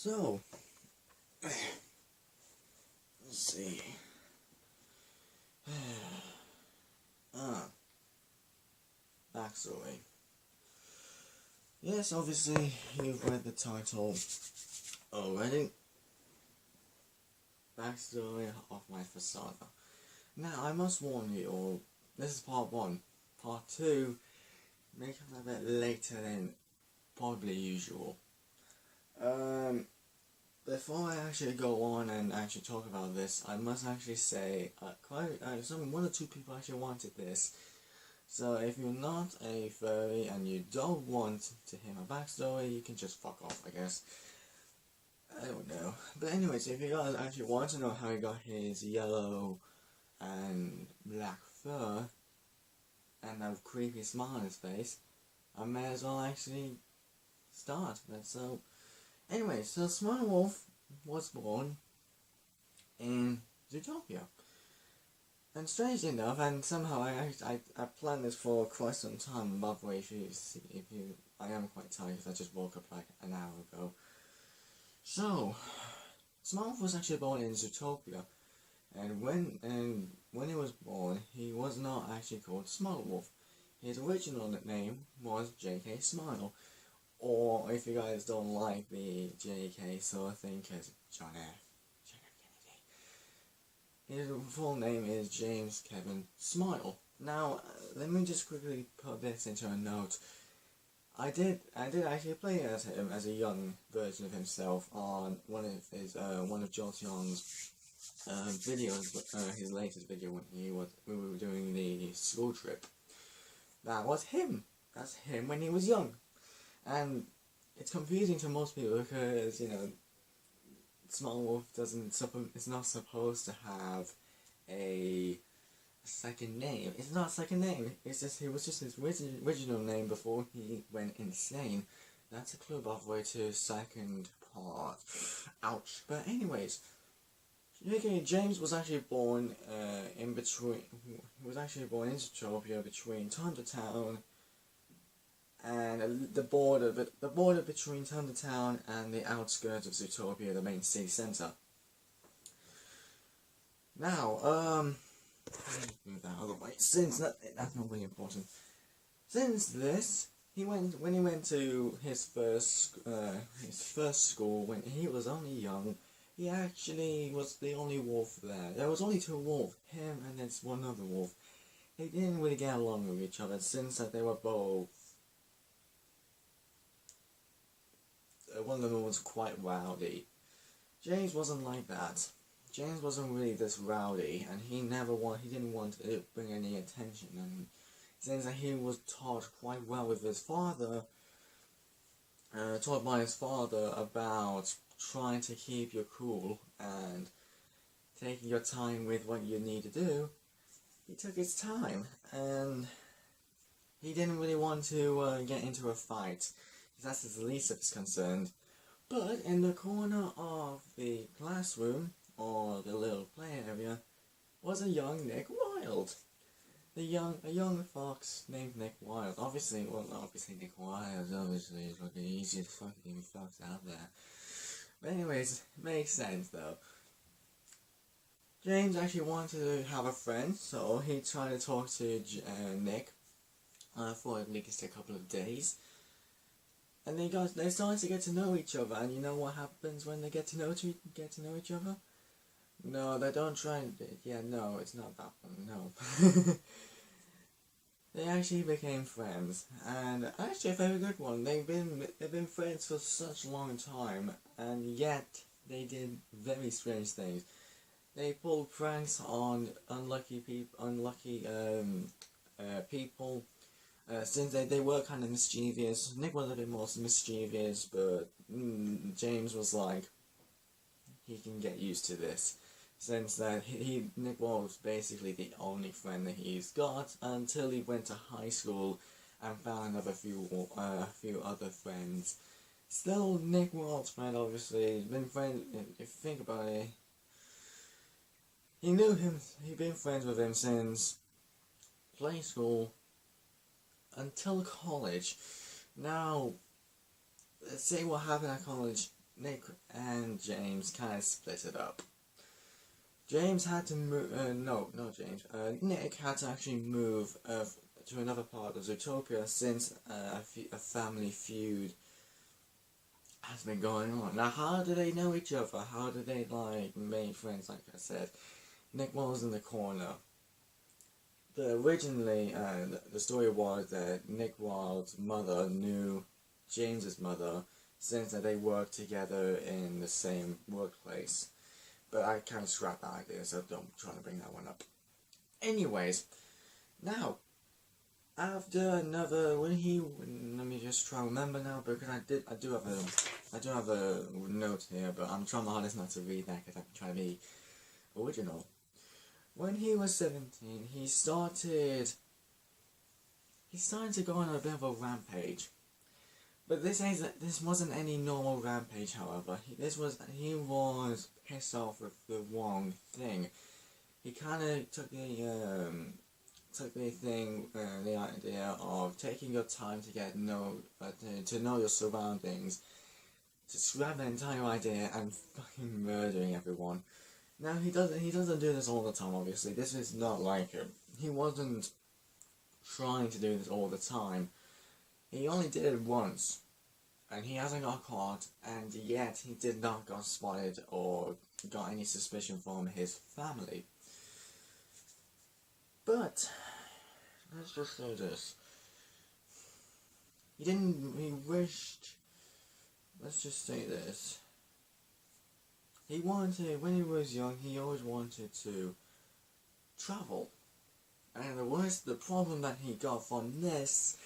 So, let's see. Backstory. Yes, obviously, you've read the title already. Backstory of my persona. Now, I must warn you all, this is part 1. Part 2 may come a bit later than probably usual. Before I actually go on and actually talk about this, I must actually say, one or two people actually wanted this. So if you're not a furry and you don't want to hear my backstory, you can just fuck off, I guess. I don't know. But anyways, if you guys actually want to know how he got his yellow and black fur and a creepy smile on his face, I may as well actually start. So, anyway, so Smile Wolf was born in Zootopia. And strangely enough, and somehow I planned this for quite some time. By the way, I am quite tired because I just woke up like an hour ago. So, Smile Wolf was actually born in Zootopia, and when he was born, he was not actually called Smile Wolf. His original name was J.K. Smile, or if you guys don't like the J.K. sort of thing, as John F. His full name is James Kevin Smile. Now, let me just quickly put this into a note. I did actually play as him as a young version of himself on one of Jolteon's videos, his latest video when we were doing the school trip. That was him. That's him when he was young, and it's confusing to most people because Smile Wolf is not supposed to have a second name. It's not a second name. It's just it was just his original name before he went insane. That's a clue, by the way, to second part. Ouch. But anyways, James was actually born in between. He was actually born in Zootopia between Thunder Town and the border between Thunder Town and the outskirts of Zootopia, the main city center. Now, move that out of the way, since that's not really important. Since this, when he went to his first school when he was only young, he actually was the only wolf there. There was only two wolves, him and then one other wolf. They didn't really get along with each other since they were both. One of them was quite rowdy. James wasn't like that. James wasn't really this rowdy, and he didn't want to bring any attention. And since he was taught quite well with his father, taught by his father about trying to keep your cool and taking your time with what you need to do, he took his time, and he didn't really want to get into a fight. That's the least of his concern. But in the corner of the classroom, or the little play area, was a young Nick Wilde. A young fox named Nick Wilde. Obviously Nick Wilde, obviously, is like the easiest fucking fox out there. But anyways, it makes sense though. James actually wanted to have a friend, so he tried to talk to Nick for at least a couple of days. And they started to get to know each other, and you know what happens when they get to know each other? No, they don't try and... Yeah, no, it's not that one, no. They actually became friends, and actually a very good one. They've been friends for such a long time, and yet they did very strange things. They pulled pranks on unlucky people. Since they were kind of mischievous. Nick was a bit more mischievous, but James was like, he can get used to this. Since that Nick was basically the only friend that he's got until he went to high school and found a few other friends. Still, Nick Wilde's friend, obviously, been friends. If you think about it, he knew him. He'd been friends with him since play school until college. Now, let's say what happened at college. Nick and James kind of split it up. James had to move, not James, Nick had to actually move to another part of Zootopia since a family feud has been going on. Now, how do they know each other? How do they, like, make friends, like I said? Nick was in the corner. Originally, the story was that Nick Wilde's mother knew James's mother since they worked together in the same workplace. But I kind of scrapped that idea, so don't try to bring that one up. Anyways, now, after another, let me just try to remember now, because I do have a note here, but I'm trying my hardest not to read that, because I'm trying to be original. When he was 17, he started to go on a bit of a rampage. But this wasn't any normal rampage, however. He was pissed off with the wrong thing. He kind of took the idea of taking your time to get to know your surroundings, to scrap the entire idea and fucking murdering everyone. Now he doesn't do this all the time. Obviously, this is not like him. He wasn't trying to do this all the time. He only did it once, and he hasn't got caught, and yet he did not get spotted or got any suspicion from his family. But let's just say this: let's just say this. When he was young, he always wanted to travel. And the problem that he got from this,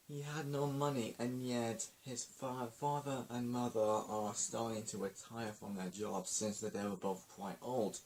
he had no money, and yet his father and mother are starting to retire from their jobs since they were both quite old.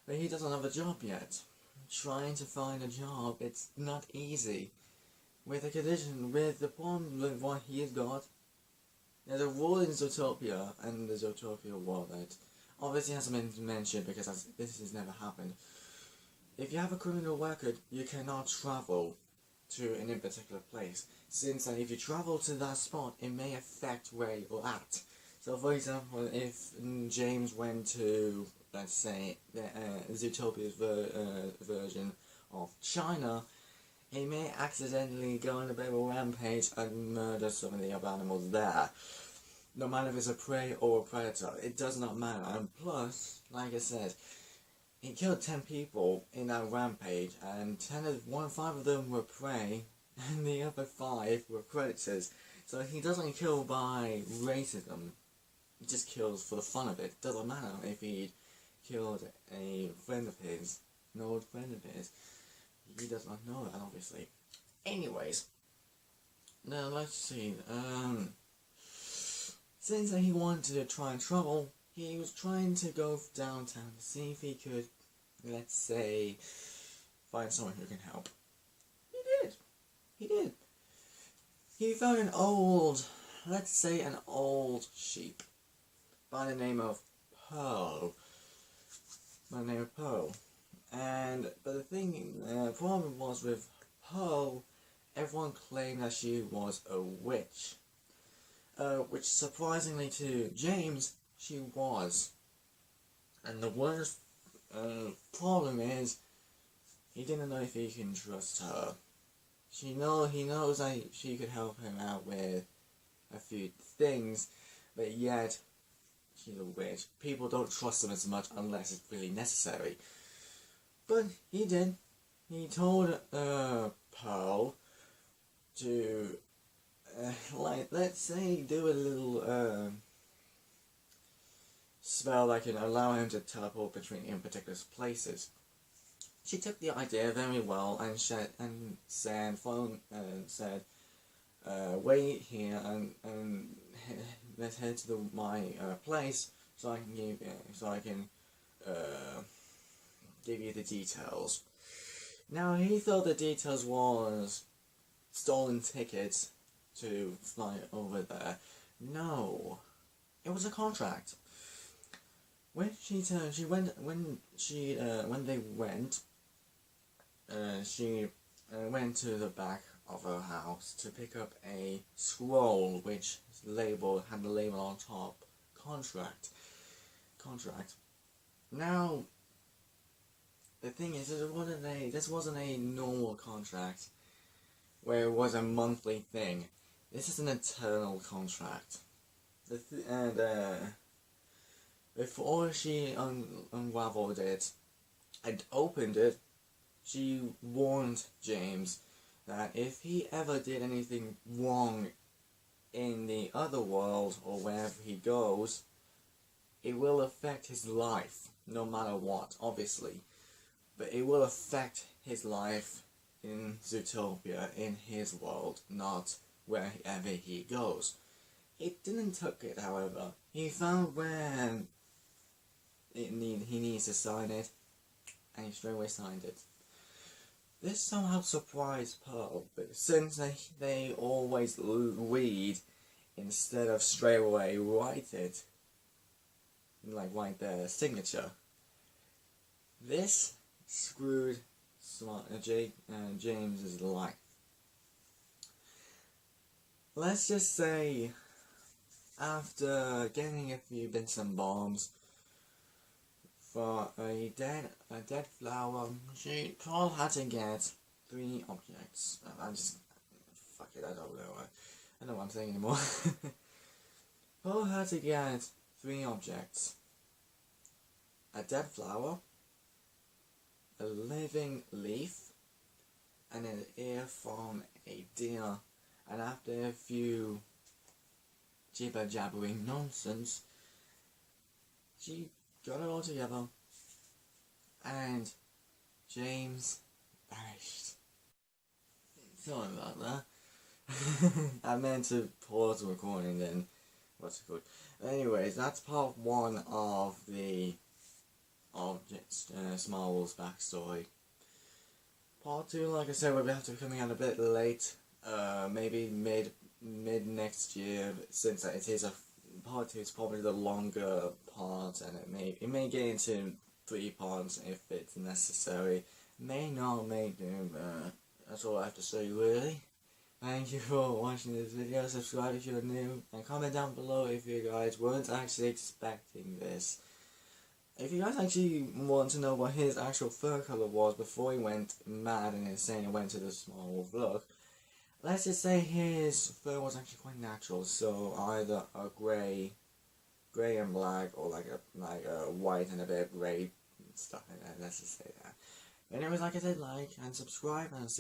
But he doesn't have a job yet. Trying to find a job, it's not easy. With the problem with what he's got, there's a rule in Zootopia, and the Zootopia world that obviously hasn't been mentioned because this has never happened. If you have a criminal record, you cannot travel to any particular place, since if you travel to that spot, it may affect where you're at. So, for example, if James went to, let's say, Zootopia's version of China, he may accidentally go on a bit of a rampage and murder some of the other animals there. No matter if it's a prey or a predator, it does not matter. And plus, like I said, he killed 10 people in that rampage, and 5 of them were prey, and the other 5 were predators. So he doesn't kill by racism, he just kills for the fun of it. Doesn't matter if he killed a friend of his, an old friend of his. He does not know that, obviously. Anyways, now let's see. Since he wanted to try and travel, he was trying to go downtown to see if he could, let's say, find someone who can help. He did. He found an old sheep by the name of Pearl. But the problem was with Pearl, everyone claimed that she was a witch. Which surprisingly to James, she was. And the worst problem is, he didn't know if he can trust her. He knows that she could help him out with a few things, but yet, she's a witch. People don't trust them as much unless it's really necessary. But he did. He told Pearl to, let's say, do a little spell that can allow him to teleport between particular places. She took the idea very well and said, wait here and let's head to my place so I can give you the details. Now he thought the details was stolen tickets to fly over there. No, it was a contract. When she went to the back of her house to pick up a scroll which had the label on top, contract. Now, the thing is, this wasn't a normal contract where it was a monthly thing. This is an eternal contract. Before she unraveled it and opened it, she warned James that if he ever did anything wrong in the other world or wherever he goes, it will affect his life, no matter what, obviously. But it will affect his life in Zootopia, in his world, not wherever he goes. He didn't took it, however. He found where he needs to sign it, and he straight away signed it. This somehow surprised Pearl, but since they always read instead of straight away write it, like write their signature, this screwed James's life. Let's just say, after getting a few bits and bombs for a dead flower, Paul had to get 3 objects. Fuck it, I don't know what I'm saying anymore. Paul had to get 3 objects: a dead flower, a living leaf, and an ear from a deer. And after a few jibber-jabbering nonsense, she got it all together, and James vanished. Sorry about that. I meant to pause the recording then. What's it called? Anyways, that's part 1 of the Smallwool's backstory. Part 2, like I said, will have to be coming out a bit late. Maybe mid next year, since it is part 2 is probably the longer part, and it may get into 3 parts if it's necessary. May not, may do, but that's all I have to say, really. Thank you for watching this video. Subscribe if you're new, and comment down below if you guys weren't actually expecting this. If you guys actually want to know what his actual fur color was before he went mad and insane and went to the small wolf look, let's just say his fur was actually quite natural, so either a grey and black, or like a white and a bit grey stuff like that. Let's just say that. Anyways, like I said, like and subscribe, and see